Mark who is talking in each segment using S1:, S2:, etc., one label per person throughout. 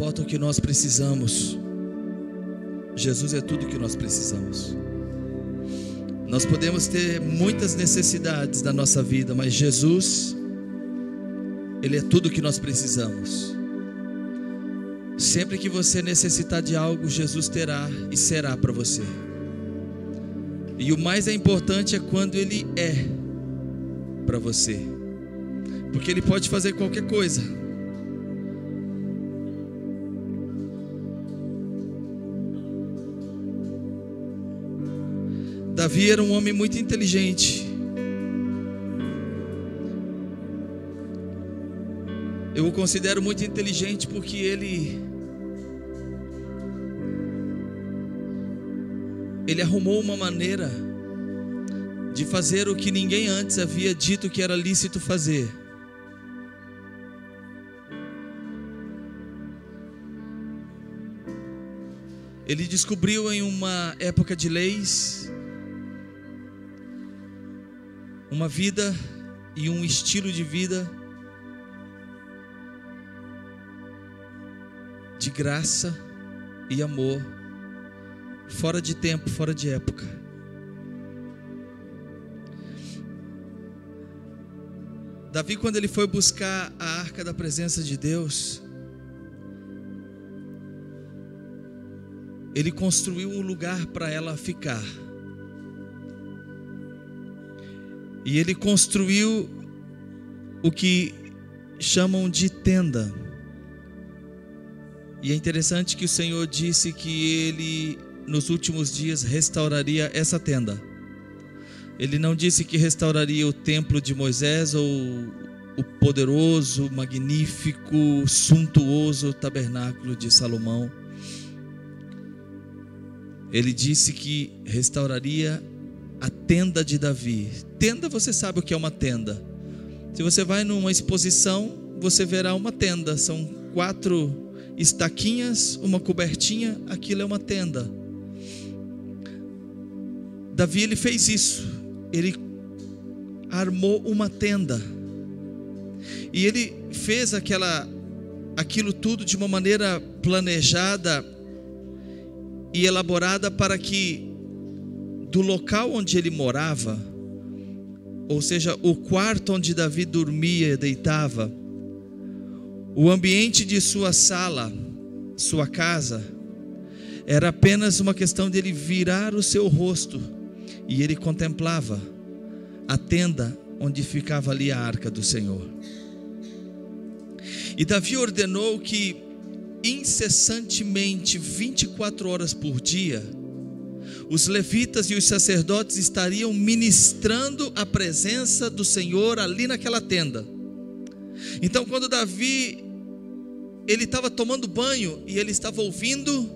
S1: importa o que nós precisamos, Jesus é tudo o que nós precisamos. Nós podemos ter muitas necessidades da nossa vida, mas Jesus, Ele é tudo o que nós precisamos. Sempre que você necessitar de algo, Jesus terá e será para você. E o mais importante é quando Ele é para você, porque Ele pode fazer qualquer coisa. Davi era um homem muito inteligente. Eu o considero muito inteligente porque ele arrumou uma maneira de fazer o que ninguém antes havia dito que era lícito fazer. Ele descobriu em uma época de leis uma vida e um estilo de vida de graça e amor, fora de tempo, fora de época. Davi, quando ele foi buscar a arca da presença de Deus, ele construiu um lugar para ela ficar. E ele construiu o que chamam de tenda. E é interessante que o Senhor disse que Ele, nos últimos dias, restauraria essa tenda. Ele não disse que restauraria o templo de Moisés ou o poderoso, magnífico, suntuoso tabernáculo de Salomão. Ele disse que restauraria a tenda de Davi. Tenda, você sabe o que é uma tenda. Se você vai numa exposição, você verá uma tenda. São 4 estaquinhas, uma cobertinha. Aquilo é uma tenda. Davi, ele fez isso. Ele armou uma tenda. E ele fez aquilo tudo de uma maneira planejada e elaborada para que do local onde ele morava, ou seja, o quarto onde Davi dormia e deitava, o ambiente de sua sala, sua casa, era apenas uma questão de ele virar o seu rosto e ele contemplava a tenda onde ficava ali a arca do Senhor. E Davi ordenou que incessantemente, 24 horas por dia, os levitas e os sacerdotes estariam ministrando a presença do Senhor ali naquela tenda. Então, quando Davi, ele estava tomando banho e ele estava ouvindo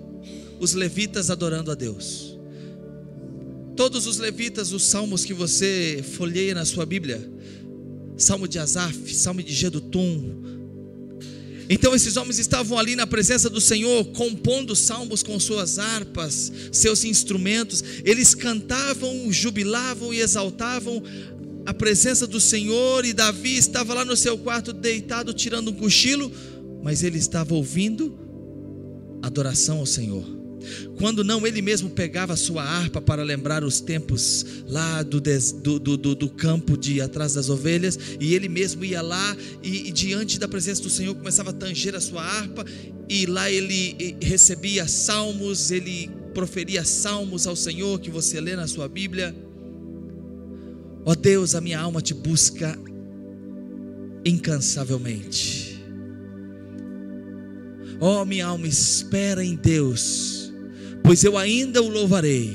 S1: os levitas adorando a Deus. Todos os levitas, os salmos que você folheia na sua Bíblia, Salmo de Asaf, Salmo de Jedutum. Então esses homens estavam ali na presença do Senhor, compondo salmos com suas harpas, seus instrumentos. Eles cantavam, jubilavam e exaltavam a presença do Senhor. E Davi estava lá no seu quarto deitado, tirando um cochilo, mas ele estava ouvindo adoração ao Senhor. Quando não, ele mesmo pegava a sua harpa para lembrar os tempos lá do campo de atrás das ovelhas, e ele mesmo ia lá e diante da presença do Senhor começava a tanger a sua harpa, e lá ele recebia salmos, ele proferia salmos ao Senhor que você lê na sua Bíblia. Ó Deus, a minha alma te busca incansavelmente. Ó minha alma, espera em Deus, pois eu ainda o louvarei.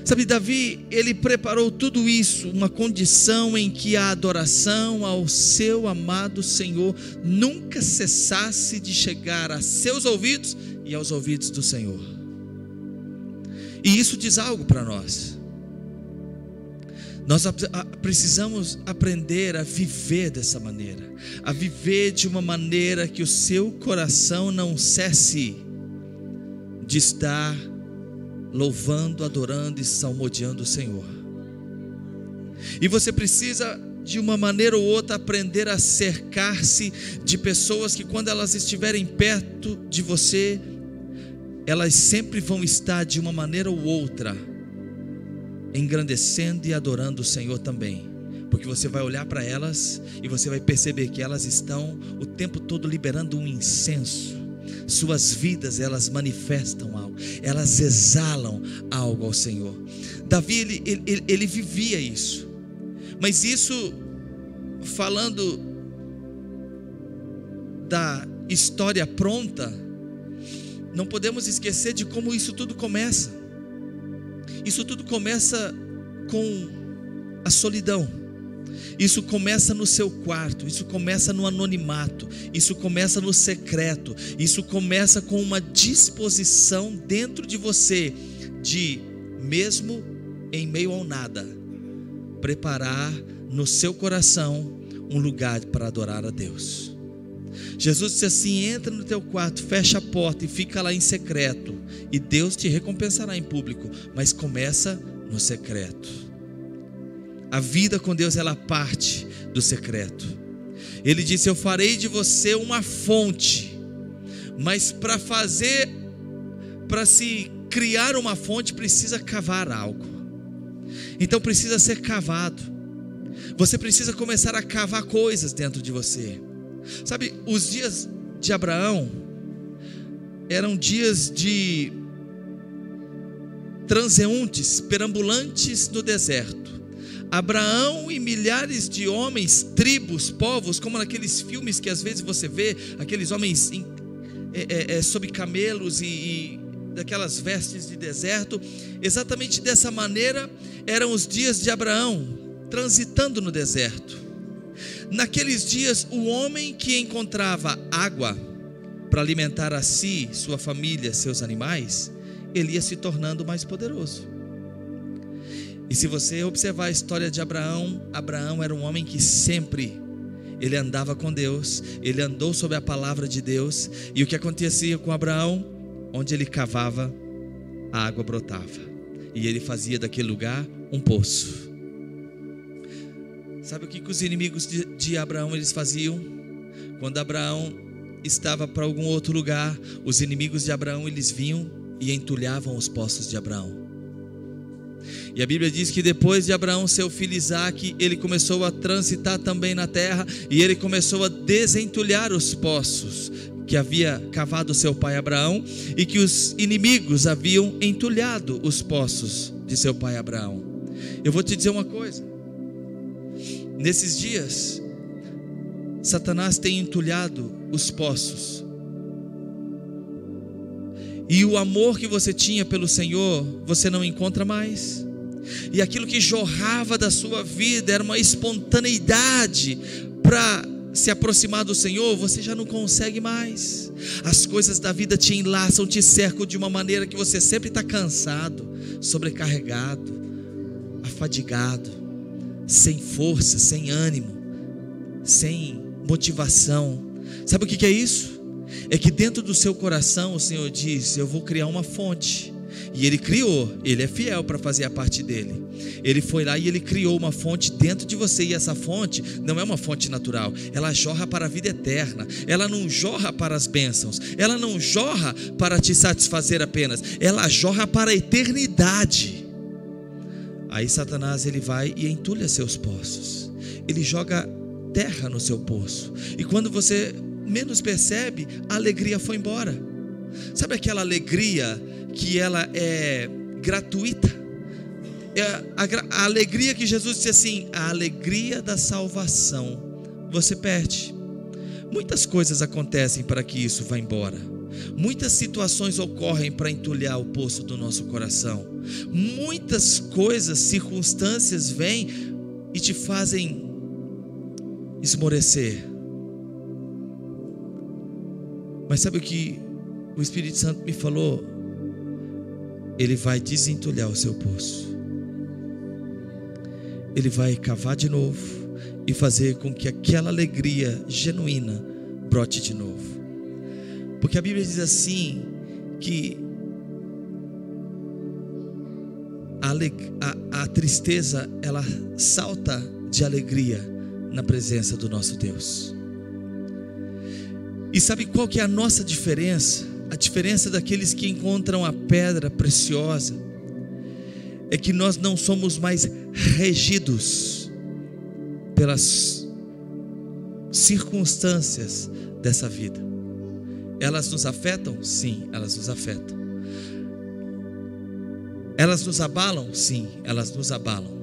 S1: Sabe, Davi, ele preparou tudo isso, uma condição em que a adoração ao seu amado Senhor nunca cessasse de chegar a seus ouvidos e aos ouvidos do Senhor. E isso diz algo para nós. Nós precisamos aprender a viver dessa maneira, a viver de uma maneira que o seu coração não cesse de estar louvando, adorando e salmodiando o Senhor. E você precisa de uma maneira ou outra, aprender a cercar-se de pessoas que, quando elas estiverem perto de você, elas sempre vão estar de uma maneira ou outra engrandecendo e adorando o Senhor também, porque você vai olhar para elas e você vai perceber que elas estão o tempo todo liberando um incenso. Suas vidas, elas manifestam algo, elas exalam algo ao Senhor. Davi, ele vivia isso, mas isso, falando da história pronta, não podemos esquecer de como isso tudo começa. Isso tudo começa com a solidão. Isso começa no seu quarto, isso começa no anonimato, isso começa no secreto, isso começa com uma disposição dentro de você de, mesmo em meio ao nada, preparar no seu coração um lugar para adorar a Deus. Jesus disse assim: entra no teu quarto, fecha a porta e fica lá em secreto, e Deus te recompensará em público. Mas começa no secreto. A vida com Deus, ela parte do secreto. Ele disse: eu farei de você uma fonte. Mas para se criar uma fonte, precisa cavar algo. Então precisa ser cavado. Você precisa começar a cavar coisas dentro de você. Sabe, os dias de Abraão eram dias de transeuntes, perambulantes no deserto. Abraão e milhares de homens, tribos, povos, como naqueles filmes que às vezes você vê, aqueles homens sob camelos e daquelas vestes de deserto. Exatamente dessa maneira eram os dias de Abraão, transitando no deserto. Naqueles dias, o homem que encontrava água para alimentar a si, sua família, seus animais, ele ia se tornando mais poderoso. E se você observar a história de Abraão, Abraão era um homem que sempre ele andava com Deus, ele andou sob a palavra de Deus. E o que acontecia com Abraão? Onde ele cavava, a água brotava, e ele fazia daquele lugar um poço. Sabe o que os inimigos de Abraão eles faziam? Quando Abraão estava para algum outro lugar, os inimigos de Abraão eles vinham e entulhavam os poços de Abraão. E a Bíblia diz que depois de Abraão, seu filho Isaque, ele começou a transitar também na terra, e ele começou a desentulhar os poços que havia cavado seu pai Abraão, e que os inimigos haviam entulhado os poços de seu pai Abraão. Eu vou te dizer uma coisa: nesses dias, Satanás tem entulhado os poços, e o amor que você tinha pelo Senhor, você não encontra mais. E aquilo que jorrava da sua vida era uma espontaneidade para se aproximar do Senhor, você já não consegue mais. As coisas da vida te enlaçam, te cercam de uma maneira que você sempre está cansado, sobrecarregado, afadigado, sem força, sem ânimo, sem motivação. Sabe o que é isso? É que dentro do seu coração o Senhor diz: eu vou criar uma fonte. E Ele criou, Ele é fiel para fazer a parte dele. Ele foi lá e Ele criou uma fonte dentro de você. E essa fonte não é uma fonte natural, ela jorra para a vida eterna. Ela não jorra para as bênçãos, ela não jorra para te satisfazer apenas, ela jorra para a eternidade. Aí Satanás ele vai e entulha seus poços, ele joga terra no seu poço, e quando você menos percebe, a alegria foi embora. Sabe aquela alegria que ela é gratuita? A alegria que Jesus disse assim: a alegria da salvação, você perde. Muitas coisas acontecem para que isso vá embora. Muitas situações ocorrem para entulhar o poço do nosso coração. Muitas coisas, circunstâncias vêm e te fazem esmorecer. Mas sabe o que o Espírito Santo me falou? Ele vai desentulhar o seu poço. Ele vai cavar de novo e fazer com que aquela alegria genuína brote de novo. Porque a Bíblia diz assim, que a tristeza, ela salta de alegria, na presença do nosso Deus. E sabe qual que é a nossa diferença? A diferença daqueles que encontram a pedra preciosa é que nós não somos mais regidos pelas circunstâncias dessa vida. Elas nos afetam? Sim, elas nos afetam. Elas nos abalam? Sim, elas nos abalam.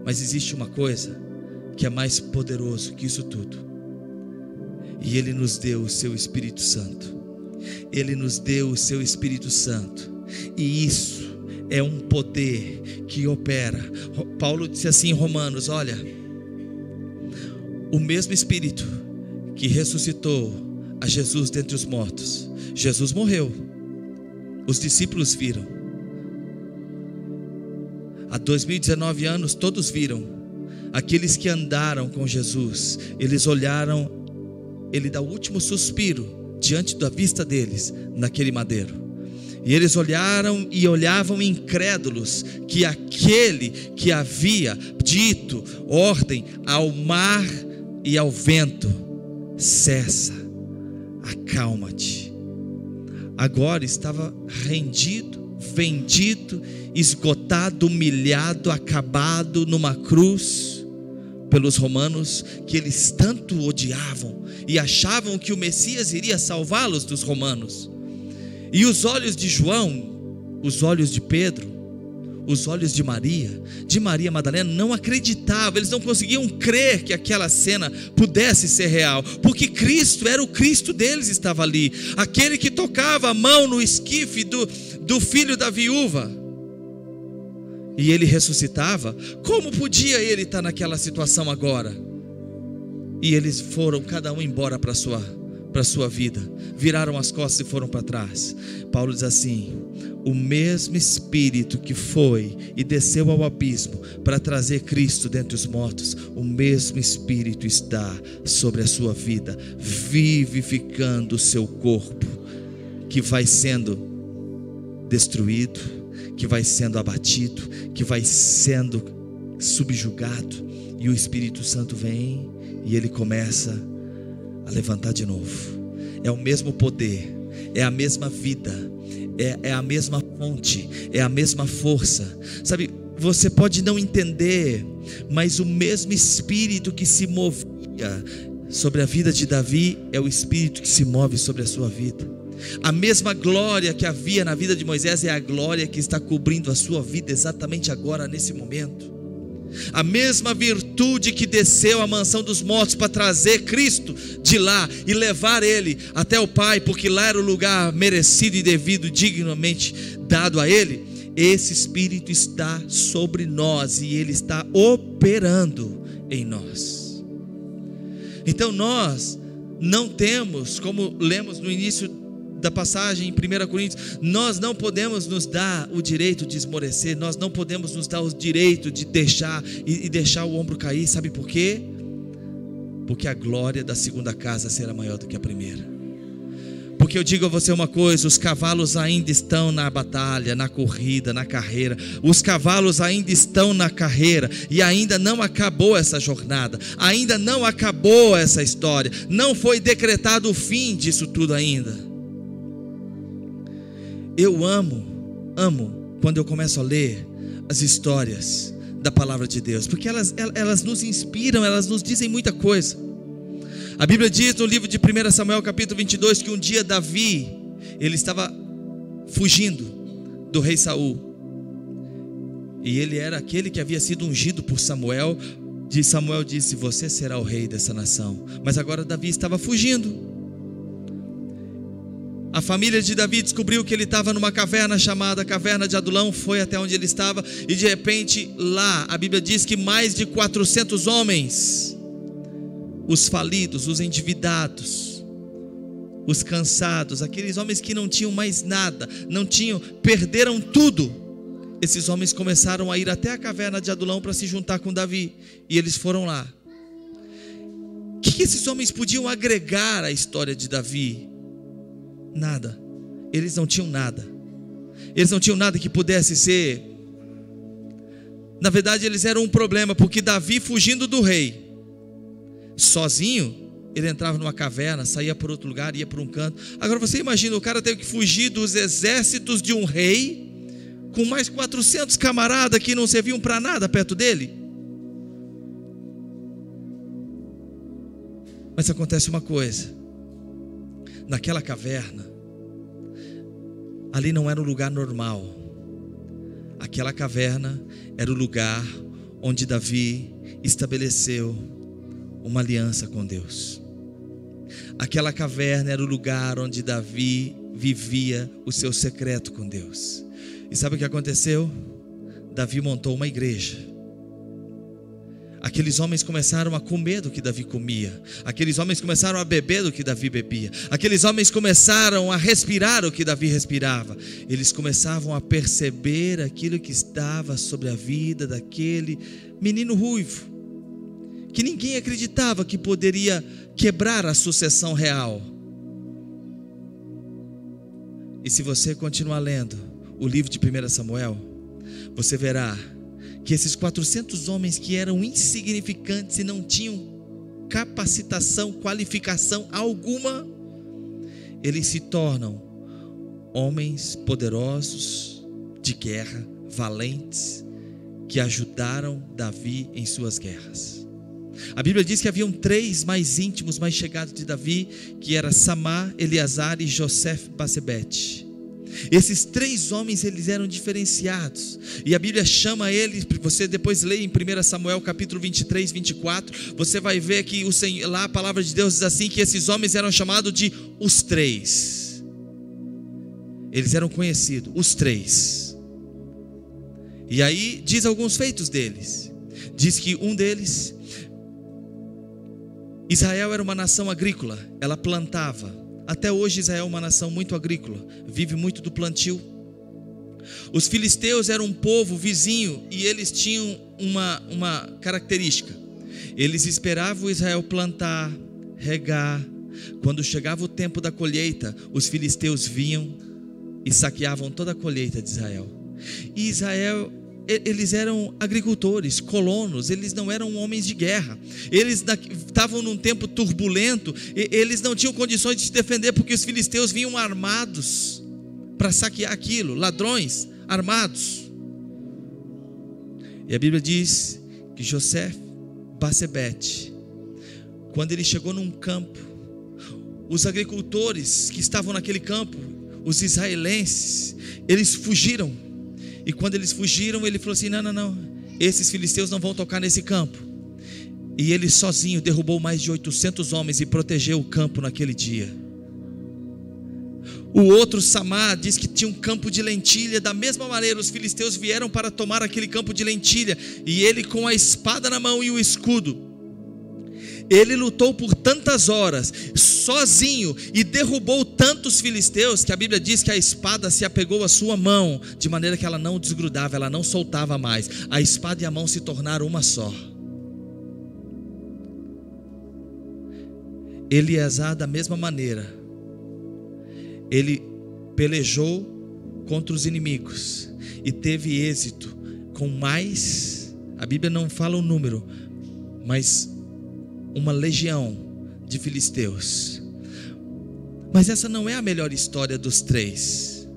S1: Mas existe uma coisa que é mais poderoso que isso tudo. E Ele nos deu o seu Espírito Santo. Ele nos deu o seu Espírito Santo. E isso é um poder que opera. Paulo disse assim em Romanos: olha, o mesmo Espírito que ressuscitou a Jesus dentre os mortos. Jesus morreu, os discípulos viram. Há 2019 anos todos viram. Aqueles que andaram com Jesus, eles olharam Ele dá o último suspiro diante da vista deles naquele madeiro. E eles olharam e olhavam incrédulos que aquele que havia dito ordem ao mar e ao vento: cessa, acalma-te. Agora estava rendido, vendido, esgotado, humilhado, acabado numa cruz pelos romanos, que eles tanto odiavam e achavam que o Messias iria salvá-los dos romanos. E os olhos de João, os olhos de Pedro, os olhos de Maria Madalena não acreditavam. Eles não conseguiam crer que aquela cena pudesse ser real, porque Cristo era o Cristo deles, estava ali, aquele que tocava a mão no esquife do filho da viúva, e ele ressuscitava. Como podia ele estar naquela situação agora? E eles foram cada um embora para a sua vida, viraram as costas e foram para trás. Paulo diz assim: o mesmo Espírito que foi e desceu ao abismo para trazer Cristo dentre os mortos, o mesmo Espírito está sobre a sua vida, vivificando o seu corpo, que vai sendo destruído, que vai sendo abatido, que vai sendo subjugado. E o Espírito Santo vem e ele começa a levantar de novo. É o mesmo poder, é a mesma vida, é a mesma fonte, é a mesma força. Sabe, você pode não entender, mas o mesmo Espírito que se movia sobre a vida de Davi é o Espírito que se move sobre a sua vida. A mesma glória que havia na vida de Moisés é a glória que está cobrindo a sua vida exatamente agora, nesse momento. A mesma virtude que desceu à mansão dos mortos para trazer Cristo de lá e levar Ele até o Pai, porque lá era o lugar merecido e devido, dignamente dado a Ele. Esse Espírito está sobre nós e Ele está operando em nós. Então nós não temos, como lemos no início da passagem em 1 Coríntios, nós não podemos nos dar o direito de esmorecer, nós não podemos nos dar o direito de deixar o ombro cair. Sabe por quê? Porque a glória da segunda casa será maior do que a primeira. Porque eu digo a você uma coisa: os cavalos ainda estão na batalha, na corrida, na carreira. Os cavalos ainda estão na carreira e ainda não acabou essa jornada, ainda não acabou essa história, não foi decretado o fim disso tudo ainda. Eu amo quando eu começo a ler as histórias da palavra de Deus, porque elas nos inspiram, elas nos dizem muita coisa. A Bíblia diz no livro de 1 Samuel capítulo 22 que um dia Davi, ele estava fugindo do rei Saul, e ele era aquele que havia sido ungido por Samuel. Samuel disse: você será o rei dessa nação. Mas agora Davi estava fugindo. A família de Davi descobriu que ele estava numa caverna chamada Caverna de Adulão, foi até onde ele estava, e de repente lá, a Bíblia diz que mais de 400 homens, os falidos, os endividados, os cansados, aqueles homens que não tinham mais nada, perderam tudo, esses homens começaram a ir até a Caverna de Adulão para se juntar com Davi, e eles foram lá. O que esses homens podiam agregar à história de Davi? Nada. Eles não tinham nada. Eles não tinham nada que pudesse ser. Na verdade, eles eram um problema, porque Davi, fugindo do rei, sozinho, ele entrava numa caverna, saía por outro lugar, ia para um canto. Agora você imagina, o cara teve que fugir dos exércitos de um rei, com mais 400 camaradas que não serviam para nada perto dele. Mas acontece uma coisa: naquela caverna, ali não era um lugar normal. Aquela caverna era o lugar onde Davi estabeleceu uma aliança com Deus. Aquela caverna era o lugar onde Davi vivia o seu secreto com Deus. E sabe o que aconteceu? Davi montou uma igreja. Aqueles homens começaram a comer do que Davi comia. Aqueles homens começaram a beber do que Davi bebia. Aqueles homens começaram a respirar o que Davi respirava. Eles começavam a perceber aquilo que estava sobre a vida daquele menino ruivo, que ninguém acreditava que poderia quebrar a sucessão real. E se você continuar lendo o livro de 1 Samuel, você verá que esses 400 homens que eram insignificantes e não tinham capacitação, qualificação alguma, eles se tornam homens poderosos de guerra, valentes, que ajudaram Davi em suas guerras. A Bíblia diz que haviam 3 mais íntimos, mais chegados de Davi, que era Samá, Eleazar e José-Basebete. Esses 3 homens, eles eram diferenciados, e a Bíblia chama eles, você depois lê em 1 Samuel capítulo 23, 24, você vai ver que o Senhor, lá a palavra de Deus diz assim, que esses homens eram chamados de os 3. Eles eram conhecidos, os 3. E aí diz alguns feitos deles. Diz que um deles, Israel era uma nação agrícola, ela plantava. Até hoje Israel é uma nação muito agrícola, vive muito do plantio. Os filisteus eram um povo vizinho, e eles tinham uma característica: eles esperavam Israel plantar, regar. Quando chegava o tempo da colheita, os filisteus vinham e saqueavam toda a colheita de Israel. E Israel, eles eram agricultores, colonos, eles não eram homens de guerra. Eles estavam num tempo turbulento, eles não tinham condições de se defender, porque os filisteus vinham armados para saquear aquilo, ladrões armados. E a Bíblia diz que José-Basebete, quando ele chegou num campo, os agricultores que estavam naquele campo, os israelenses, eles fugiram. E quando eles fugiram, ele falou assim: não, esses filisteus não vão tocar nesse campo. E ele sozinho derrubou mais de 800 homens e protegeu o campo naquele dia. O outro, Samá, diz que tinha um campo de lentilha. Da mesma maneira, os filisteus vieram para tomar aquele campo de lentilha, e ele, com a espada na mão e o escudo, ele lutou por tantas horas, sozinho, e derrubou tantos filisteus, que a Bíblia diz que a espada se apegou à sua mão, de maneira que ela não desgrudava, ela não soltava mais. A espada e a mão se tornaram uma só. Eleazar, da mesma maneira, ele pelejou contra os inimigos, e teve êxito com mais, a Bíblia não fala o número, mas uma legião de filisteus. Mas essa não é a melhor história dos 3.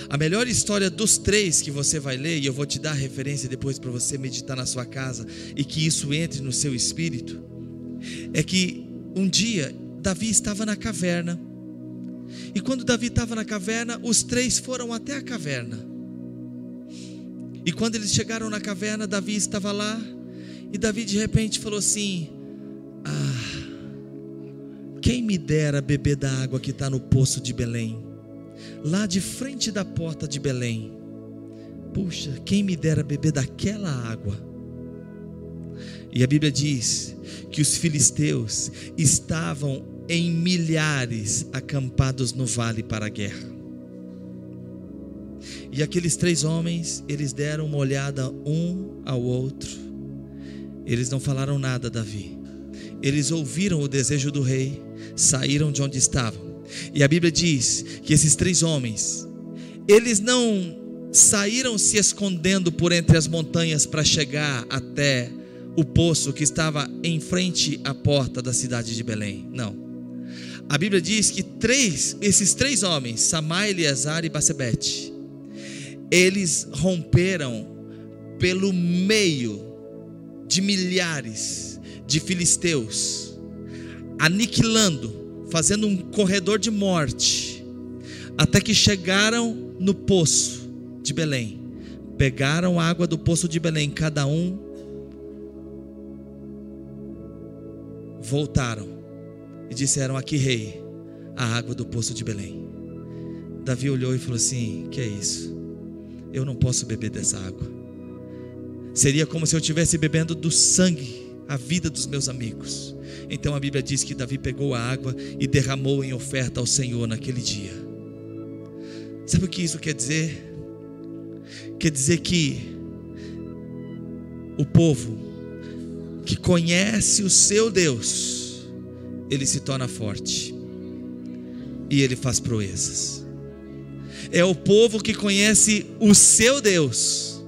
S1: A melhor história dos 3 que você vai ler, e eu vou te dar a referência depois para você meditar na sua casa, e que isso entre no seu espírito, é que um dia Davi estava na caverna, e quando Davi estava na caverna, os 3 foram até a caverna. E quando eles chegaram na caverna, Davi estava lá, e Davi de repente falou assim: quem me dera beber da água que está no poço de Belém, lá de frente da porta de Belém. Puxa, quem me dera beber daquela água. E a Bíblia diz que os filisteus estavam em milhares acampados no vale para a guerra. E aqueles 3 homens, eles deram uma olhada um ao outro. Eles não falaram nada a Davi. Eles ouviram o desejo do rei, saíram de onde estavam. E a Bíblia diz que esses 3 homens, eles não saíram se escondendo por entre as montanhas para chegar até o poço que estava em frente à porta da cidade de Belém. Não. A Bíblia diz que esses três homens, Samá, Eleazar e Batsebete, eles romperam pelo meio de milhares de filisteus, aniquilando, fazendo um corredor de morte, até que chegaram no poço de Belém. Pegaram a água do poço de Belém, cada um, voltaram e disseram: aqui, rei, a água do poço de Belém. Davi olhou e falou assim: que é isso? Eu não posso beber dessa água. Seria como se eu estivesse bebendo do sangue, a vida dos meus amigos. Então a Bíblia diz que Davi pegou a água e derramou em oferta ao Senhor naquele dia. Sabe o que isso quer dizer? Quer dizer que o povo que conhece o seu Deus, ele se torna forte e ele faz proezas. É o povo que conhece o seu Deus.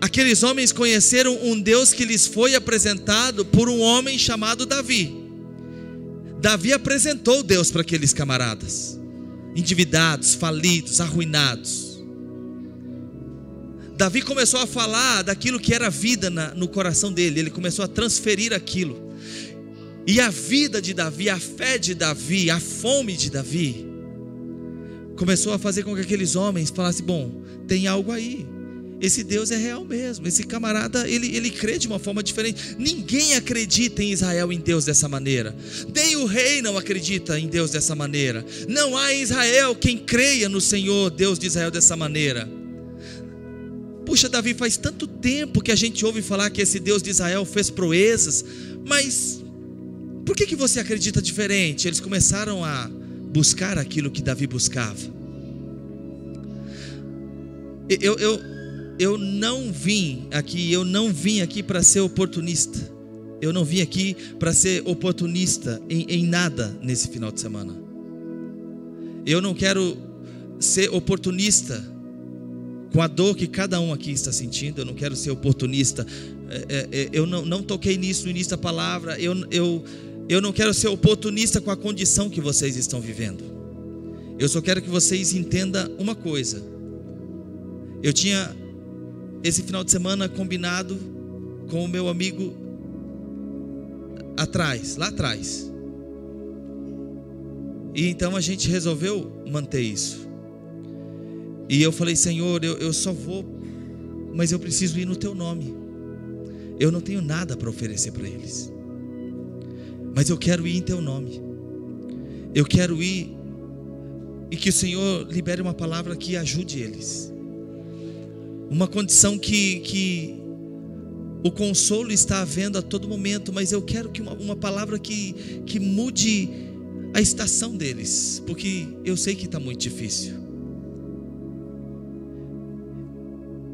S1: Aqueles homens conheceram um Deus que lhes foi apresentado por um homem chamado Davi. Davi apresentou Deus para aqueles camaradas, endividados, falidos, arruinados. Davi começou a falar daquilo que era vida no coração dele. Ele começou a transferir aquilo. E a vida de Davi, a fé de Davi, a fome de Davi, começou a fazer com que aqueles homens falassem: bom, tem algo aí. Esse Deus é real mesmo. Esse camarada, ele crê de uma forma diferente. Ninguém acredita em Israel, em Deus dessa maneira. Nem o rei não acredita em Deus dessa maneira. Não há em Israel quem creia no Senhor, Deus de Israel, dessa maneira. Puxa, Davi, faz tanto tempo que a gente ouve falar que esse Deus de Israel fez proezas, mas por que você acredita diferente? Eles começaram a buscar aquilo que Davi buscava. Eu não vim aqui para ser oportunista. Eu não vim aqui para ser oportunista em nada nesse final de semana. Eu não quero ser oportunista com a dor que cada um aqui está sentindo. Eu não quero ser oportunista. Eu não toquei nisso no início da palavra. Eu não quero ser oportunista com a condição que vocês estão vivendo. Eu só quero que vocês entendam uma coisa. Eu tinha esse final de semana combinado com o meu amigo lá atrás. E então a gente resolveu manter isso. E eu falei: Senhor, eu só vou, mas eu preciso ir no teu nome. Eu não tenho nada para oferecer para eles, mas eu quero ir em teu nome. Eu quero ir e que o Senhor libere uma palavra que ajude eles. Uma condição que o consolo está havendo a todo momento, mas eu quero que uma palavra que mude a estação deles, porque eu sei que está muito difícil.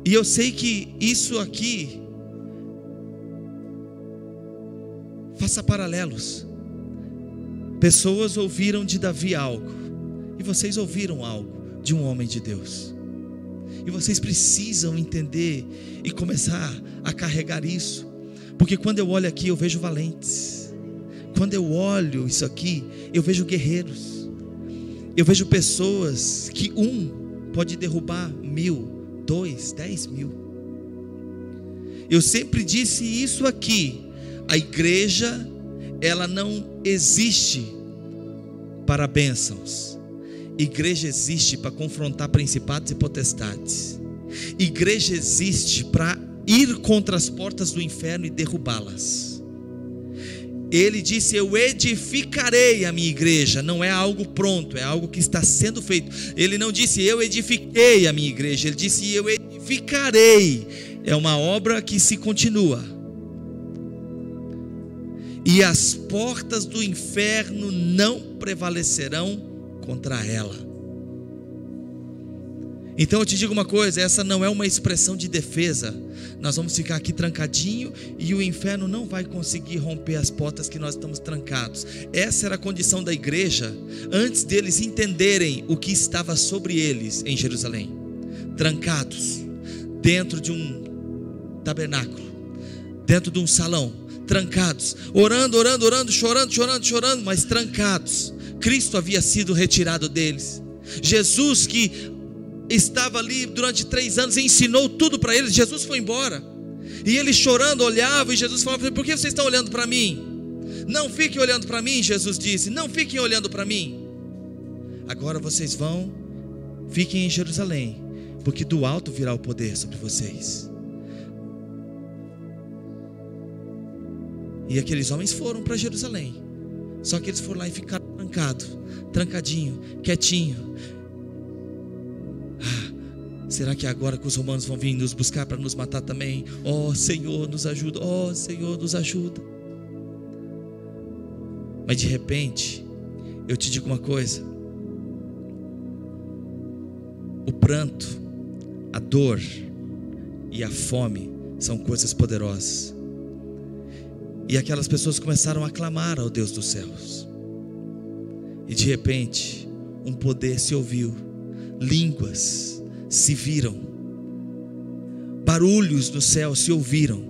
S1: E eu sei que isso aqui faça paralelos. Pessoas ouviram de Davi algo, e vocês ouviram algo de um homem de Deus. E vocês precisam entender e começar a carregar isso. Porque quando eu olho aqui, eu vejo valentes. Quando eu olho isso aqui, eu vejo guerreiros. Eu vejo pessoas que pode derrubar 1.000, 2, 10 mil. Eu sempre disse isso aqui: a igreja, ela não existe para bênçãos. Igreja existe para confrontar principados e potestades. Igreja existe para ir contra as portas do inferno e derrubá-las. Ele disse: eu edificarei a minha igreja. Não é algo pronto, é algo que está sendo feito. Ele não disse: eu edifiquei a minha igreja. Ele disse: eu edificarei. É uma obra que se continua. E as portas do inferno não prevalecerão contra ela. Então eu te digo uma coisa: essa não é uma expressão de defesa. Nós vamos ficar aqui trancadinho e o inferno não vai conseguir romper as portas que nós estamos trancados. Essa era a condição da igreja antes deles entenderem o que estava sobre eles em Jerusalém. Trancados dentro de um tabernáculo, dentro de um salão, trancados, orando, chorando, mas trancados. Cristo havia sido retirado deles. Jesus, que estava ali durante 3 anos, ensinou tudo para eles. Jesus foi embora, e eles chorando olhavam, e Jesus falava: por que vocês estão olhando para mim? Não fiquem olhando para mim, Jesus disse, não fiquem olhando para mim. Agora vocês vão, fiquem em Jerusalém, porque do alto virá o poder sobre vocês. E aqueles homens foram para Jerusalém, só que eles foram lá e ficaram trancadinho, quietinho. Será que agora que os romanos vão vir nos buscar para nos matar também? Ó Senhor, nos ajuda, ó Senhor, nos ajuda. Mas de repente, eu te digo uma coisa: o pranto, a dor e a fome são coisas poderosas. E aquelas pessoas começaram a clamar ao Deus dos céus. E de repente, um poder se ouviu, línguas se viram, barulhos no céu se ouviram.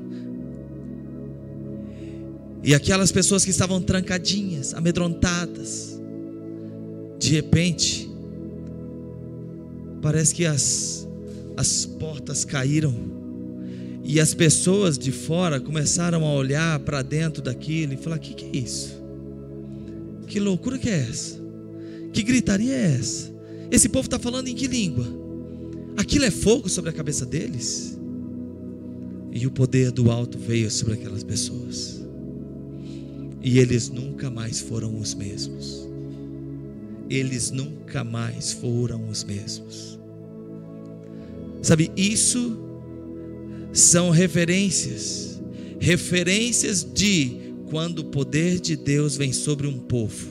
S1: E aquelas pessoas que estavam trancadinhas, amedrontadas, de repente, parece que as portas caíram, e as pessoas de fora começaram a olhar para dentro daquilo e falar: que é isso? Que loucura que é essa? Que gritaria é essa? Esse povo está falando em que língua? Aquilo é fogo sobre a cabeça deles? E o poder do alto veio sobre aquelas pessoas, e eles nunca mais foram os mesmos. Eles nunca mais foram os mesmos. Sabe, isso são referências de quando o poder de Deus vem sobre um povo.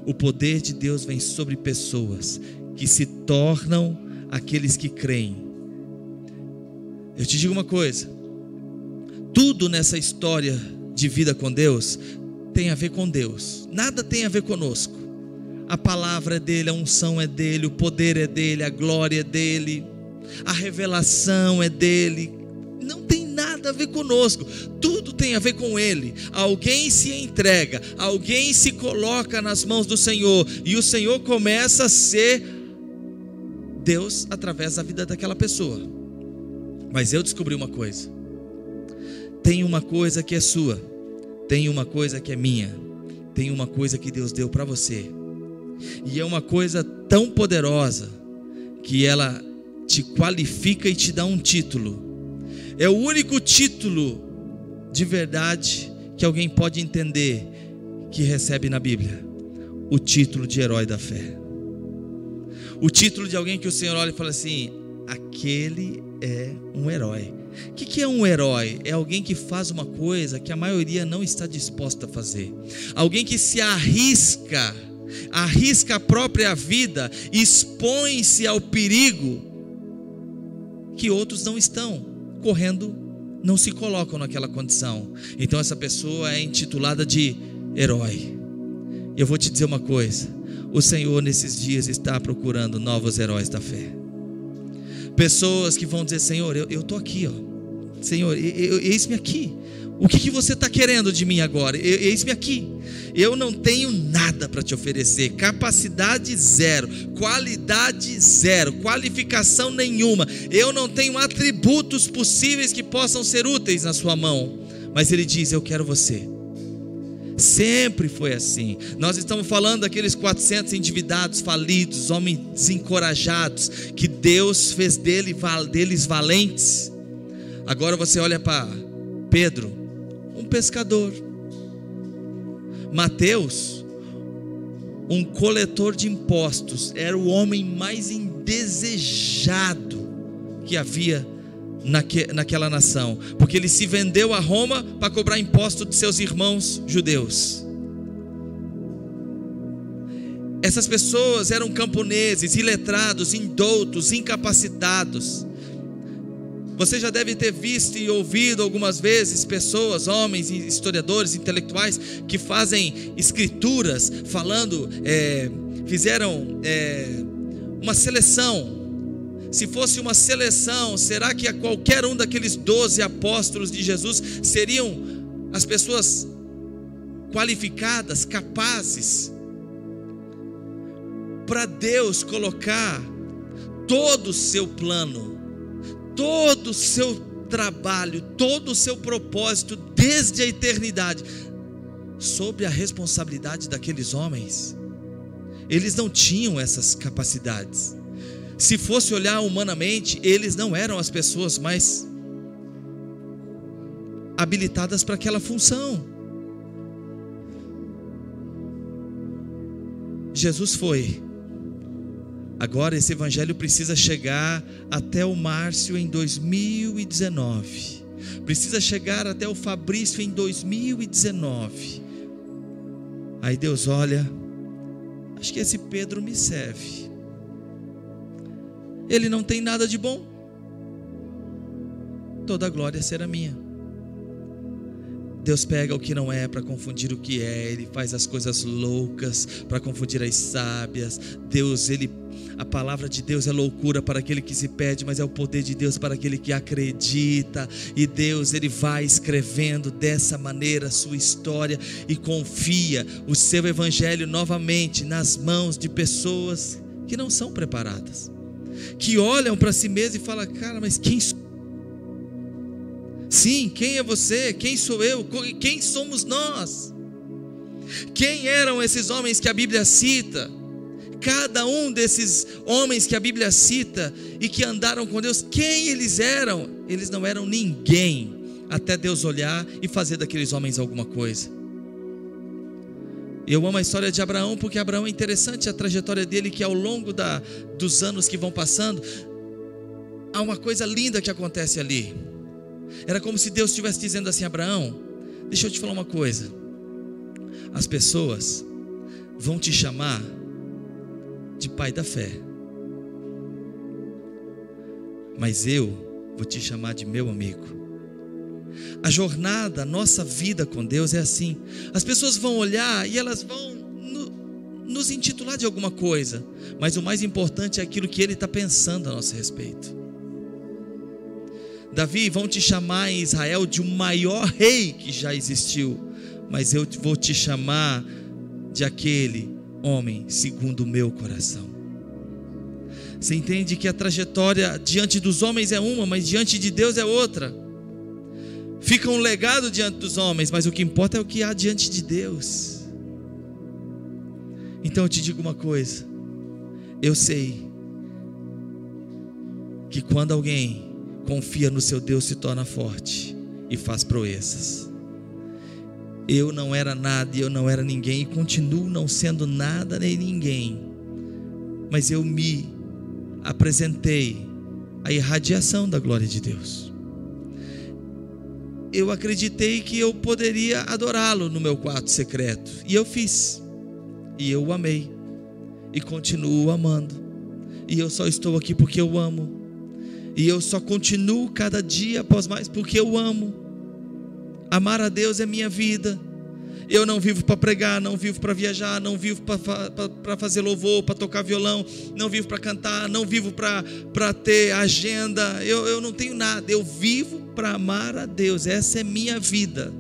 S1: O poder de Deus vem sobre pessoas que se tornam aqueles que creem. Eu te digo uma coisa: tudo nessa história de vida com Deus tem a ver com Deus, nada tem a ver conosco. A palavra é dele, a unção é dele, o poder é dele, a glória é dele, a revelação é dele. Não tem nada a ver conosco, tudo tem a ver com ele. Alguém se entrega, alguém se coloca nas mãos do Senhor, e o Senhor começa a ser Deus através da vida daquela pessoa. Mas eu descobri uma coisa: tem uma coisa que é sua, tem uma coisa que é minha, tem uma coisa que Deus deu para você, e é uma coisa tão poderosa que ela te qualifica e te dá um título. É o único título de verdade que alguém pode entender que recebe na Bíblia: o título de herói da fé. O título de alguém que o Senhor olha e fala assim: aquele é um herói. O que é um herói? É alguém que faz uma coisa que a maioria não está disposta a fazer. Alguém que se arrisca a própria vida, expõe-se ao perigo que outros não estão correndo, não se colocam naquela condição. Então essa pessoa é intitulada de herói. Eu vou te dizer uma coisa: o Senhor nesses dias está procurando novos heróis da fé. Pessoas que vão dizer: Senhor, eu estou aqui, Senhor, eis-me aqui. O que você está querendo de mim agora? Eis-me aqui. Eu não tenho nada para te oferecer, capacidade zero, qualidade zero, qualificação nenhuma. Eu não tenho atributos possíveis que possam ser úteis na sua mão. Mas Ele diz: eu quero você. Sempre foi assim. Nós estamos falando daqueles 400 endividados, falidos, homens desencorajados, que Deus fez deles valentes. Agora você olha para Pedro, um pescador. Mateus, um coletor de impostos, era o homem mais indesejado que havia naquela nação, porque ele se vendeu a Roma para cobrar imposto de seus irmãos judeus. Essas pessoas eram camponeses, iletrados, indoutos, incapacitados. Você já deve ter visto e ouvido algumas vezes pessoas, homens, historiadores, intelectuais, que fazem escrituras falando, fizeram uma seleção se fosse uma seleção, será que a qualquer um daqueles 12 apóstolos de Jesus seriam as pessoas qualificadas, capazes, para Deus colocar todo o seu plano, todo o seu trabalho, todo o seu propósito, desde a eternidade, sobre a responsabilidade daqueles homens? Eles não tinham essas capacidades. Se fosse olhar humanamente, eles não eram as pessoas mais habilitadas para aquela função. Jesus foi. Agora esse evangelho precisa chegar até o Márcio em 2019. Precisa chegar até o Fabrício em 2019. Aí Deus olha, acho que esse Pedro me serve. Ele não tem nada de bom. Toda a glória será minha. Deus pega o que não é para confundir o que é. Ele faz as coisas loucas para confundir as sábias. A palavra de Deus é loucura para aquele que se perde, mas é o poder de Deus para aquele que acredita. E Deus, Ele vai escrevendo dessa maneira a sua história e confia o seu evangelho novamente nas mãos de pessoas que não são preparadas, que olham para si mesmo e falam: cara, mas quem sou? Sim, quem é você? Quem sou eu? Quem somos nós? Quem eram esses homens que a Bíblia cita? Cada um desses homens que a Bíblia cita e que andaram com Deus, quem eles eram? Eles não eram ninguém, até Deus olhar e fazer daqueles homens alguma coisa. Eu amo a história de Abraão, porque Abraão é interessante, a trajetória dele, que ao longo dos anos que vão passando, há uma coisa linda que acontece ali. Era como se Deus estivesse dizendo assim: Abraão, deixa eu te falar uma coisa, as pessoas vão te chamar de pai da fé, mas eu vou te chamar de meu amigo. A jornada, a nossa vida com Deus é assim. As pessoas vão olhar e elas vão nos intitular de alguma coisa, mas o mais importante é aquilo que Ele está pensando a nosso respeito. Davi, vão te chamar em Israel de o maior rei que já existiu, mas eu vou te chamar de aquele homem segundo o meu coração. Você entende que a trajetória diante dos homens é uma, mas diante de Deus é outra. Fica um legado diante dos homens, mas o que importa é o que há diante de Deus. Então eu te digo uma coisa, eu sei que quando alguém confia no seu Deus, se torna forte e faz proezas. Eu não era nada e eu não era ninguém, e continuo não sendo nada nem ninguém, mas eu me apresentei à irradiação da glória de Deus. Eu acreditei que eu poderia adorá-lo no meu quarto secreto, e eu fiz, e eu o amei, e continuo amando, e eu só estou aqui porque eu amo, e eu só continuo cada dia após mais porque eu amo. Amar a Deus é minha vida. Eu não vivo para pregar, não vivo para viajar, não vivo para fazer louvor, para tocar violão, não vivo para cantar, não vivo para ter agenda. Eu não tenho nada, eu vivo para amar a Deus. Essa é minha vida.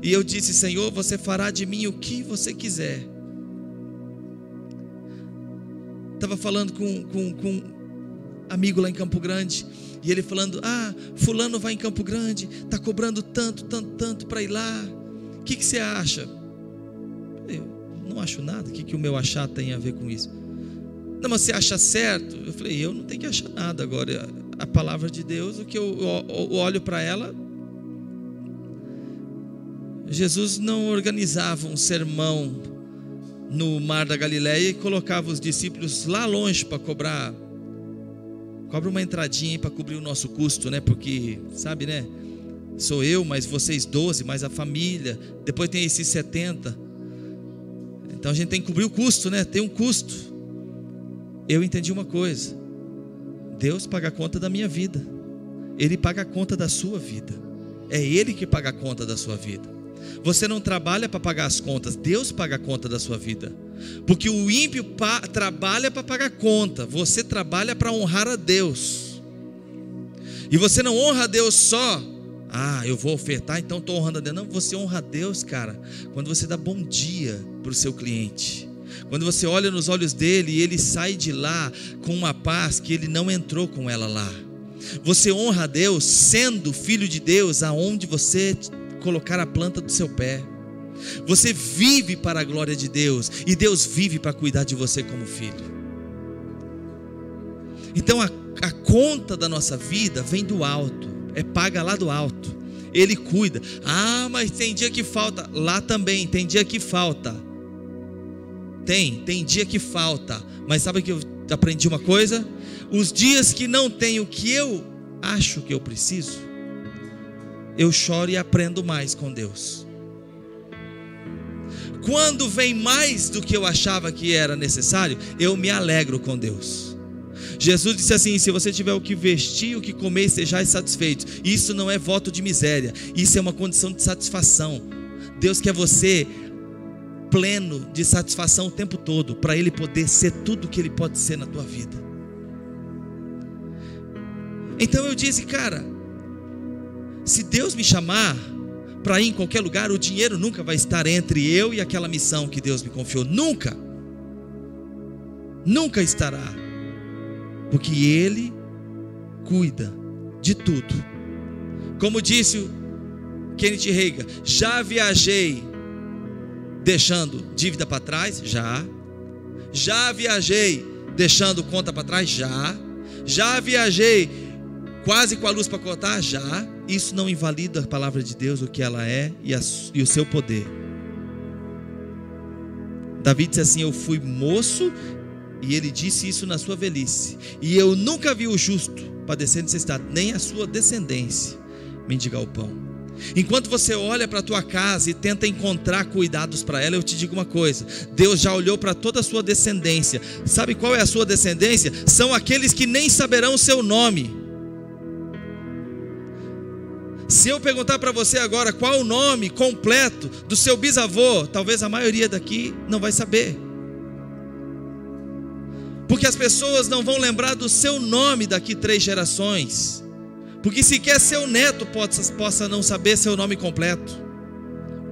S1: E eu disse: Senhor, você fará de mim o que você quiser. Estava falando com amigo lá em Campo Grande, e ele falando: fulano vai em Campo Grande, está cobrando tanto para ir lá, o que você acha? Eu não acho nada, o que o meu achar tem a ver com isso? Não, mas você acha certo? Eu falei: eu não tenho que achar nada. Agora, a palavra de Deus, o que eu olho para ela. Jesus não organizava um sermão no Mar da Galileia e colocava os discípulos lá longe para cobra uma entradinha para cobrir o nosso custo, né? Porque, sabe, né? Sou eu, mais vocês 12, mais a família, depois tem esses 70. Então a gente tem que cobrir o custo, né? Tem um custo. Eu entendi uma coisa: Deus paga a conta da minha vida, Ele paga a conta da sua vida. É Ele que paga a conta da sua vida. Você não trabalha para pagar as contas, Deus paga a conta da sua vida. Porque o ímpio trabalha para pagar conta, você trabalha para honrar a Deus. E você não honra a Deus só, eu vou ofertar, então estou honrando a Deus. Não, você honra a Deus, cara, quando você dá bom dia para o seu cliente, quando você olha nos olhos dele e ele sai de lá com uma paz que ele não entrou com ela lá. Você honra a Deus sendo filho de Deus aonde você colocar a planta do seu pé. Você vive para a glória de Deus, e Deus vive para cuidar de você como filho. Então a conta da nossa vida vem do alto, é paga lá do alto. Ele cuida. Mas tem dia que falta. Lá também tem dia que falta. Tem dia que falta. Mas sabe que eu aprendi uma coisa? Os dias que não tem o que eu acho que eu preciso, eu choro e aprendo mais com Deus. Quando vem mais do que eu achava que era necessário, eu me alegro com Deus. Jesus disse assim: se você tiver o que vestir, o que comer, estejais satisfeitos. Isso não é voto de miséria, isso é uma condição de satisfação. Deus quer você pleno de satisfação o tempo todo, para Ele poder ser tudo o que Ele pode ser na tua vida. Então eu disse, cara, se Deus me chamar para ir em qualquer lugar, o dinheiro nunca vai estar entre eu e aquela missão que Deus me confiou. Nunca estará, porque Ele cuida de tudo. Como disse o Kenneth Reagan: já viajei deixando dívida para trás? Já viajei deixando conta para trás? Já viajei quase com a luz para cortar? Isso não invalida a palavra de Deus, o que ela é e o seu poder. Davi disse assim: eu fui moço, e ele disse isso na sua velhice, e eu nunca vi o justo padecer necessidade, nem a sua descendência mendigar o pão. Enquanto você olha para a tua casa e tenta encontrar cuidados para ela, eu te digo uma coisa: Deus já olhou para toda a sua descendência. Sabe qual é a sua descendência? São aqueles que nem saberão o seu nome. Se eu perguntar para você agora qual o nome completo do seu bisavô, talvez a maioria daqui não vai saber, porque as pessoas não vão lembrar do seu nome daqui 3 gerações, porque sequer seu neto possa não saber seu nome completo.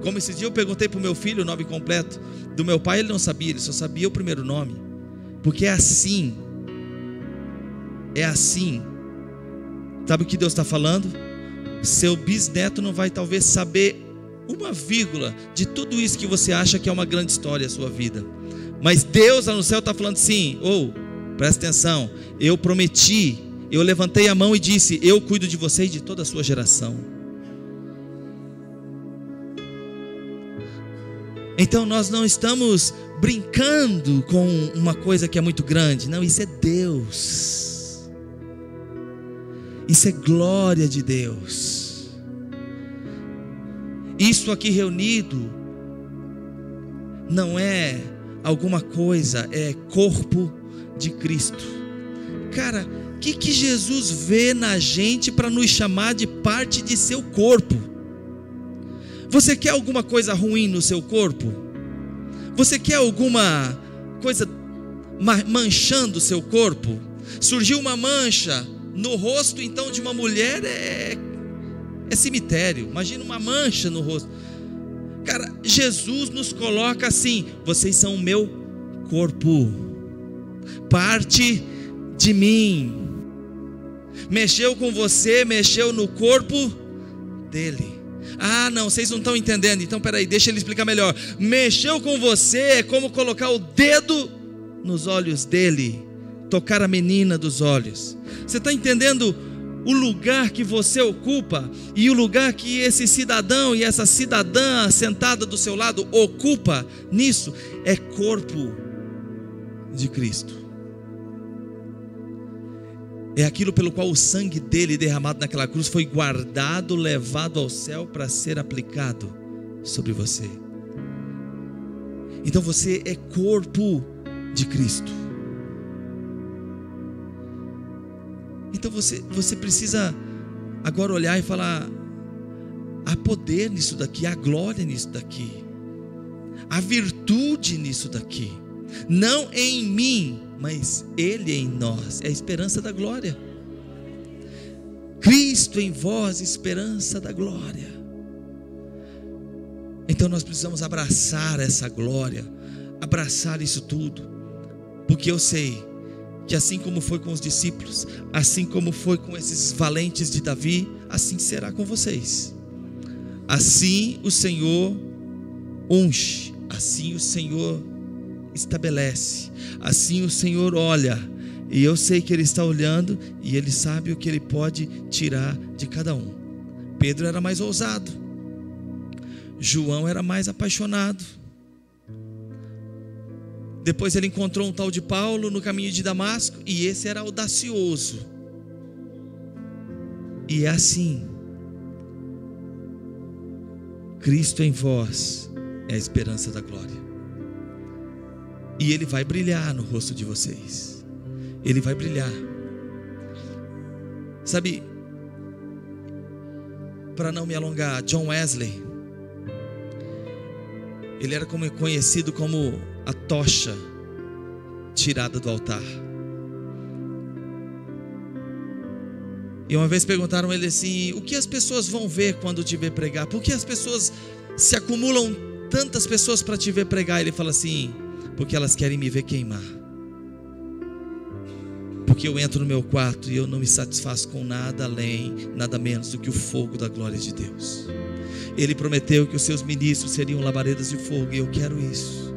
S1: Como esse dia eu perguntei para o meu filho o nome completo do meu pai, ele não sabia, ele só sabia o primeiro nome. Porque é assim. Sabe o que Deus está falando? Seu bisneto não vai talvez saber uma vírgula de tudo isso que você acha que é uma grande história a sua vida. Mas Deus lá no céu está falando assim: presta atenção, eu prometi, eu levantei a mão e disse, eu cuido de você e de toda a sua geração. Então nós não estamos brincando com uma coisa que é muito grande. Não, isso é Deus. Isso é glória de Deus. Isso aqui reunido não é alguma coisa, é corpo de Cristo. Cara, o que Jesus vê na gente para nos chamar de parte de seu corpo? Você quer alguma coisa ruim no seu corpo? Você quer alguma coisa manchando o seu corpo? Surgiu uma mancha no rosto, então, de uma mulher é cemitério. Imagina uma mancha no rosto. Cara, Jesus nos coloca assim: vocês são o meu corpo, parte de mim. Mexeu com você, mexeu no corpo dele. Não, vocês não estão entendendo. Então peraí, deixa ele explicar melhor. Mexeu com você é como colocar o dedo nos olhos dele, tocar a menina dos olhos. Você está entendendo o lugar que você ocupa e o lugar que esse cidadão e essa cidadã sentada do seu lado ocupa nisso? É corpo de Cristo. É aquilo pelo qual o sangue dele derramado naquela cruz foi guardado, levado ao céu para ser aplicado sobre você. Então você é corpo de Cristo. Então você precisa agora olhar e falar: há poder nisso daqui, há glória nisso daqui. a virtude nisso daqui. Não em mim, mas Ele em nós. É a esperança da glória. Cristo em vós, esperança da glória. Então nós precisamos abraçar essa glória, abraçar isso tudo, porque eu sei que assim como foi com os discípulos, assim como foi com esses valentes de Davi, assim será com vocês. Assim o Senhor unge, assim o Senhor estabelece, assim o Senhor olha, e eu sei que Ele está olhando e Ele sabe o que Ele pode tirar de cada um. Pedro era mais ousado, João era mais apaixonado. Depois ele encontrou um tal de Paulo no caminho de Damasco, e esse era audacioso. E é assim: Cristo em vós é a esperança da glória, e Ele vai brilhar no rosto de vocês. Ele vai brilhar. Sabe, para não me alongar, John Wesley, ele era conhecido como a tocha tirada do altar. E uma vez perguntaram a ele assim: o que as pessoas vão ver quando te ver pregar? Por que as pessoas se acumulam, tantas pessoas para te ver pregar? Ele fala assim: porque elas querem me ver queimar. Porque eu entro no meu quarto e eu não me satisfaço com nada além, nada menos do que o fogo da glória de Deus. Ele prometeu que os seus ministros seriam labaredas de fogo, e eu quero isso.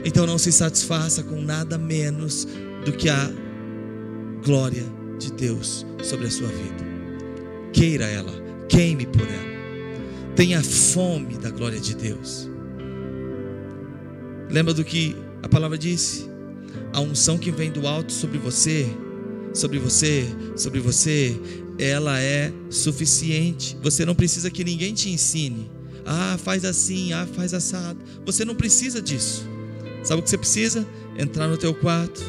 S1: Então não se satisfaça com nada menos do que a glória de Deus sobre a sua vida. Queira ela, queime por ela, tenha fome da glória de Deus. Lembra do que a palavra disse? A unção que vem do alto sobre você, sobre você, sobre você, ela é suficiente. Você não precisa que ninguém te ensine. Faz assim, faz assado. Você não precisa disso. Sabe o que você precisa? Entrar no teu quarto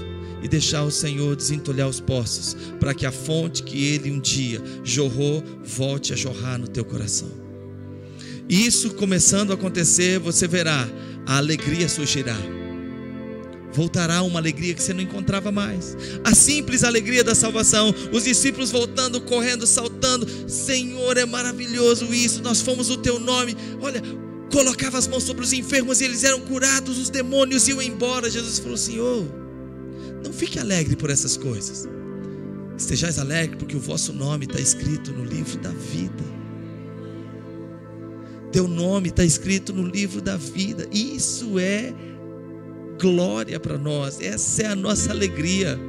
S1: e deixar o Senhor desentulhar os poços, para que a fonte que Ele um dia jorrou, volte a jorrar no teu coração. Isso começando a acontecer, você verá, a alegria surgirá. Voltará uma alegria que você não encontrava mais. A simples alegria da salvação. Os discípulos voltando, correndo, saltando. Senhor, é maravilhoso isso. Nós fomos o teu nome. Olha, colocava as mãos sobre os enfermos e eles eram curados. Os demônios iam embora. Jesus falou: Senhor, não fique alegre por essas coisas. Estejais alegre porque o vosso nome está escrito no livro da vida. Teu nome está escrito no livro da vida. Isso é glória para nós. Essa é a nossa alegria.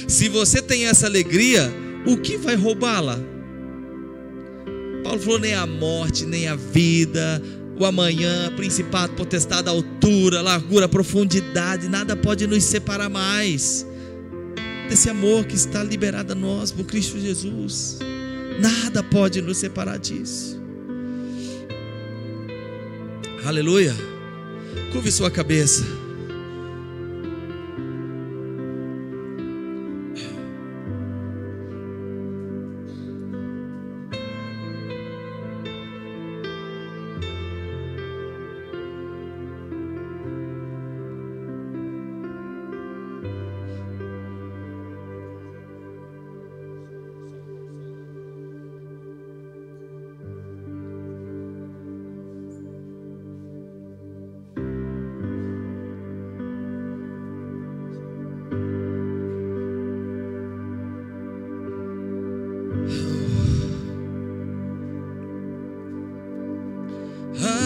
S1: Se você tem essa alegria, o que vai roubá-la? Paulo falou: nem a morte, nem a vida, o amanhã, principado, potestade, altura, largura, profundidade, nada pode nos separar mais desse amor que está liberado a nós por Cristo Jesus. Nada pode nos separar disso. Aleluia. Curve sua cabeça.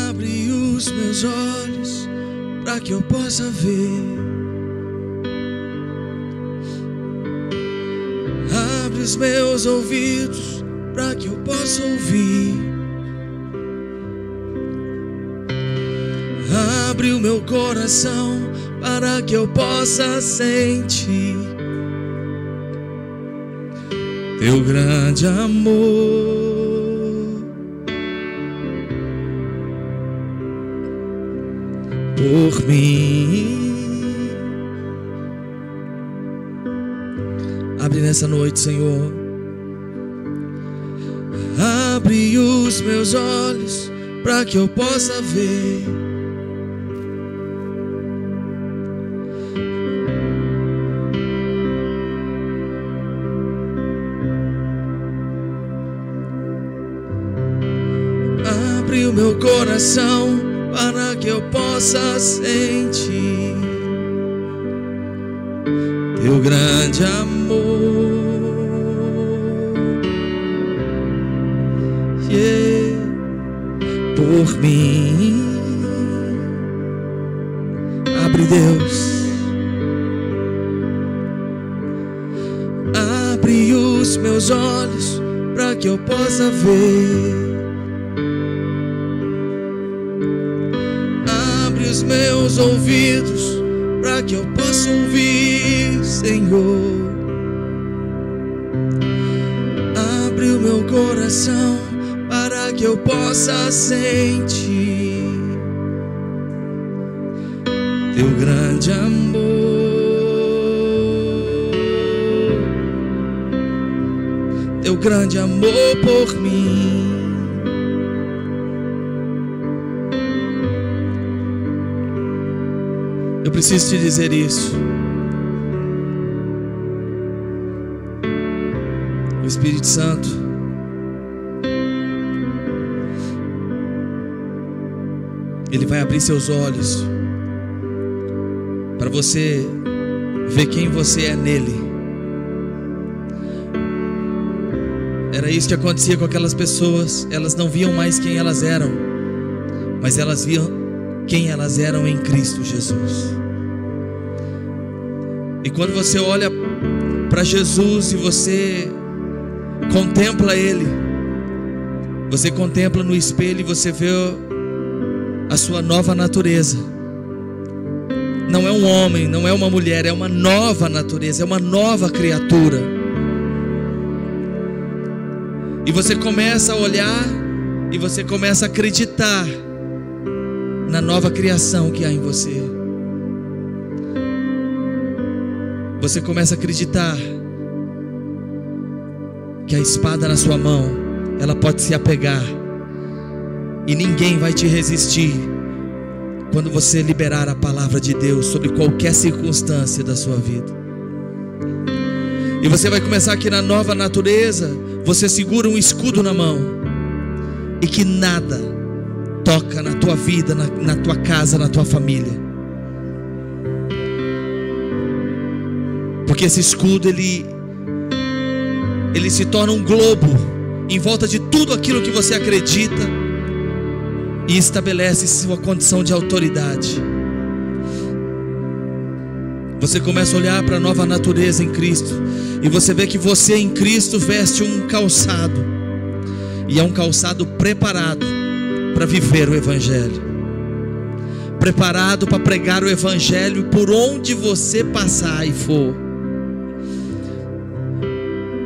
S1: Abre os meus olhos para que eu possa ver. Abre os meus ouvidos para que eu possa ouvir. Abre o meu coração para que eu possa sentir teu grande amor. Por mim, abre nessa noite, Senhor. Abre os meus olhos para que eu possa ver. Abre o meu coração para que eu possa sentir teu grande amor. Por mim, abre, Deus, abre os meus olhos para que eu possa ver, abre os meus ouvidos para que eu possa ouvir, Senhor, abre o meu coração para que eu possa sentir teu grande amor, teu grande amor por mim. Eu preciso te dizer isso. O Espírito Santo Ele vai abrir seus olhos para você ver quem você é nele. Era isso que acontecia com aquelas pessoas. Elas não viam mais quem elas eram, mas elas viam quem elas eram em Cristo Jesus. E quando você olha para Jesus e você contempla Ele, você contempla no espelho e você vê a sua nova natureza. Não é um homem, não é uma mulher, é uma nova natureza, é uma nova criatura. E você começa a olhar e você começa a acreditar na nova criação que há em você. Você começa a acreditar que a espada na sua mão, ela pode se apegar e ninguém vai te resistir quando você liberar a palavra de Deus sobre qualquer circunstância da sua vida. E você vai começar aqui na nova natureza. Você segura um escudo na mão e que nada toca na tua vida, na tua casa, na tua família. Porque esse escudo ele se torna um globo em volta de tudo aquilo que você acredita e estabelece sua condição de autoridade. Você começa a olhar para a nova natureza em Cristo e você vê que você em Cristo veste um calçado, e é um calçado preparado para viver o Evangelho, preparado para pregar o Evangelho por onde você passar e for.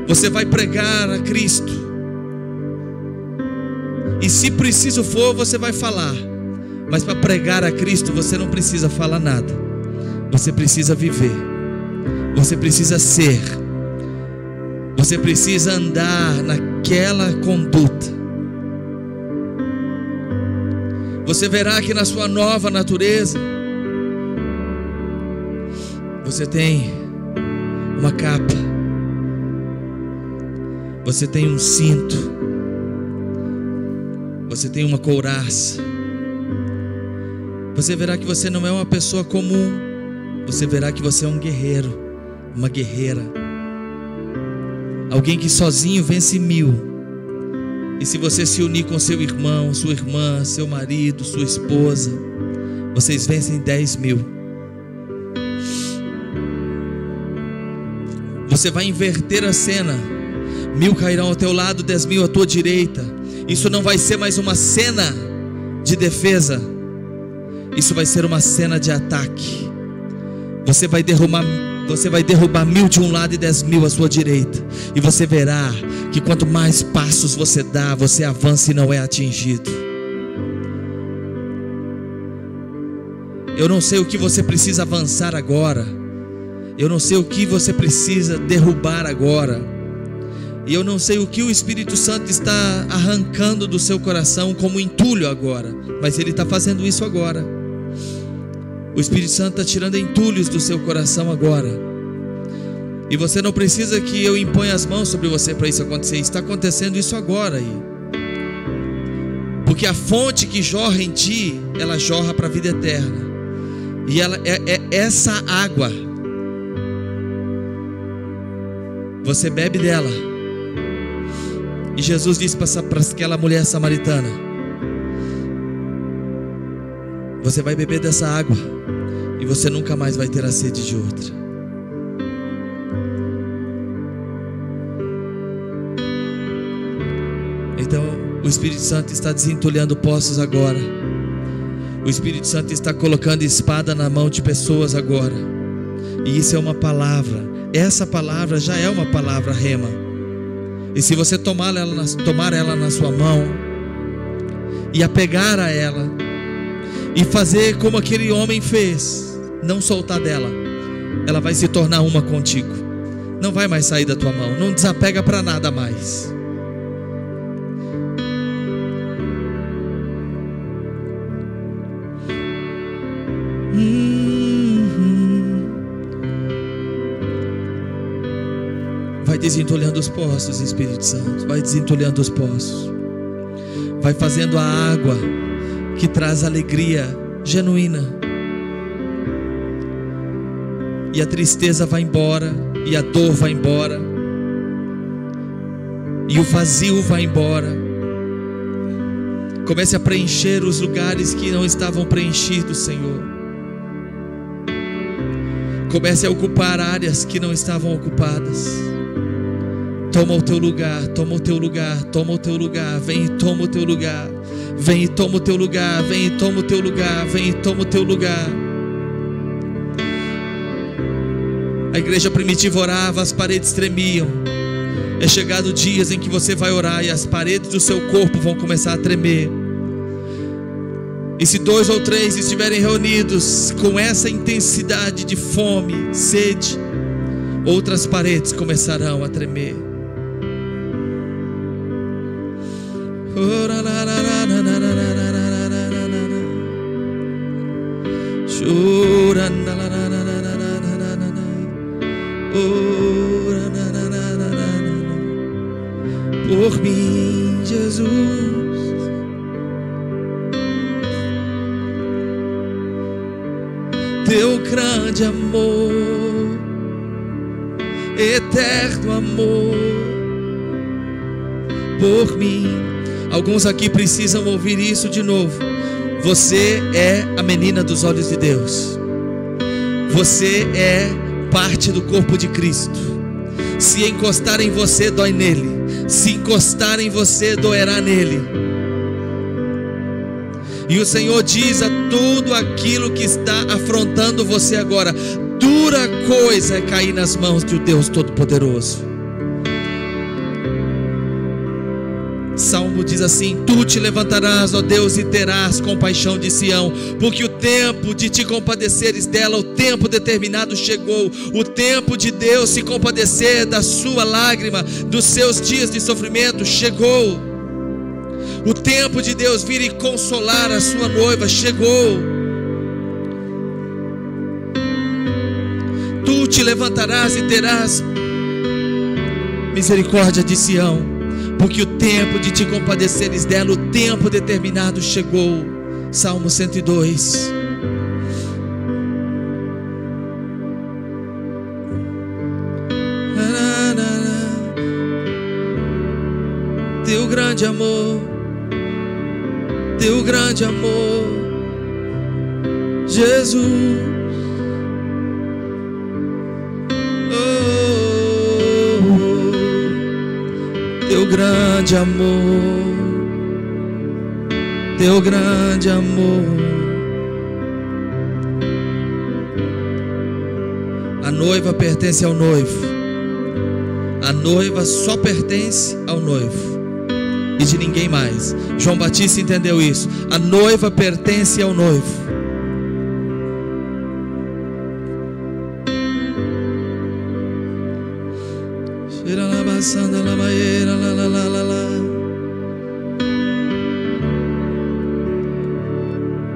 S1: Você vai pregar a Cristo. E se preciso for, você vai falar. Mas para pregar a Cristo, você não precisa falar nada. Você precisa viver. Você precisa ser. Você precisa andar naquela conduta. Você verá que na sua nova natureza, você tem uma capa. Você tem um cinto. Você tem uma couraça. Você verá que você não é uma pessoa comum. Você verá que você é um guerreiro, uma guerreira. Alguém que sozinho vence 1000. E se você se unir com seu irmão, sua irmã, seu marido, sua esposa, vocês vencem 10.000. Você vai inverter a cena. 1000 cairão ao teu lado, 10.000 à tua direita. Isso não vai ser mais uma cena de defesa. Isso vai ser uma cena de ataque. Você vai derrubar 1000 de um lado e 10.000 à sua direita. E você verá que quanto mais passos você dá, você avança e não é atingido. Eu não sei o que você precisa avançar agora. Eu não sei o que você precisa derrubar agora. E eu não sei o que o Espírito Santo está arrancando do seu coração como entulho agora, mas Ele está fazendo isso agora. O Espírito Santo está tirando entulhos do seu coração agora. E você não precisa que eu imponha as mãos sobre você para isso acontecer. Está acontecendo isso agora aí. Porque a fonte que jorra em ti, ela jorra para a vida eterna. E ela é essa água. Você bebe dela. E Jesus disse para aquela mulher samaritana: você vai beber dessa água e você nunca mais vai ter a sede de outra. Então o Espírito Santo está desentulhando poços agora. O Espírito Santo está colocando espada na mão de pessoas agora. E isso é uma palavra. Essa palavra já é uma palavra rema. E se você tomar ela na sua mão e apegar a ela e fazer como aquele homem fez, não soltar dela, ela vai se tornar uma contigo. Não vai mais sair da tua mão. Não desapega para nada mais. Vai desentulhando os poços, Espírito Santo. Vai desentulhando os poços. Vai fazendo a água que traz alegria genuína. E a tristeza vai embora. E a dor vai embora. E o vazio vai embora. Comece a preencher os lugares que não estavam preenchidos, Senhor. Comece a ocupar áreas que não estavam ocupadas. Toma o teu lugar, toma o teu lugar, toma o teu lugar. Vem e toma o teu lugar. Vem e toma o teu lugar, vem e toma o teu lugar, vem e toma o teu lugar. A igreja primitiva orava, as paredes tremiam. É chegado dias em que você vai orar e as paredes do seu corpo vão começar a tremer. E se 2 ou 3 estiverem reunidos com essa intensidade de fome, sede, outras paredes começarão a tremer. Por mim, Jesus, teu grande amor, eterno amor, por mim. Alguns aqui precisam ouvir isso de novo. Você é a menina dos olhos de Deus. Você é parte do corpo de Cristo. Se encostar em você, dói nele. Se encostar em você, doerá nele. E o Senhor diz a tudo aquilo que está afrontando você agora: dura coisa é cair nas mãos de Deus Todo-Poderoso. Salmo diz assim: tu te levantarás, ó Deus, e terás compaixão de Sião, porque o tempo de te compadeceres dela, o tempo determinado chegou. O tempo de Deus se compadecer da sua lágrima, dos seus dias de sofrimento, chegou. O tempo de Deus vir e consolar a sua noiva chegou. Tu te levantarás e terás misericórdia de Sião, porque o tempo de te compadeceres dela, o tempo determinado chegou. Salmo 102. Teu grande amor, teu grande amor, Jesus. Teu grande amor, teu grande amor. A noiva pertence ao noivo. A noiva só pertence ao noivo e de ninguém mais. João Batista entendeu isso. A noiva pertence ao noivo.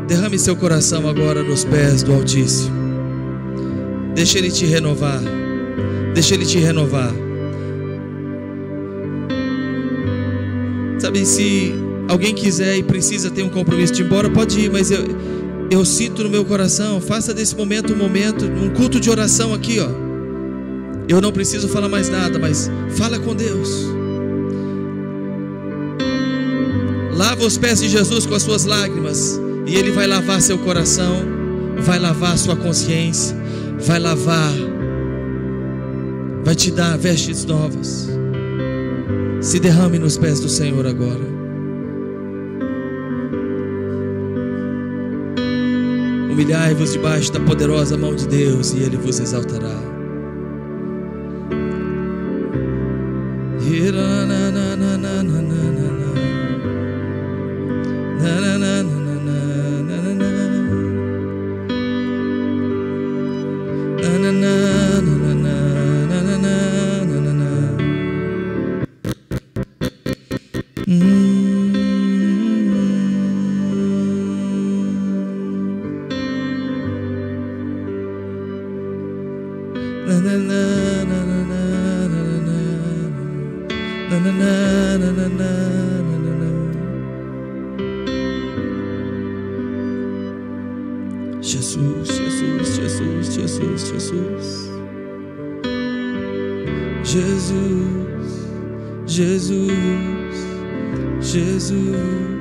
S1: Derrame seu coração agora nos pés do Altíssimo. Deixa Ele te renovar. Deixa Ele te renovar. Sabe, se alguém quiser e precisa ter um compromisso de ir embora, pode ir, mas eu sinto no meu coração, faça desse momento um culto de oração aqui, ó. Eu não preciso falar mais nada, mas fala com Deus. Lava os pés de Jesus com as suas lágrimas, e Ele vai lavar seu coração, vai lavar sua consciência, vai lavar, vai te dar vestes novas. Se derrame nos pés do Senhor agora. Humilhai-vos debaixo da poderosa mão de Deus, e Ele vos exaltará. Jesus, Jesus, Jesus, Jesus, Jesus. Jesus, Jesus, Jesus.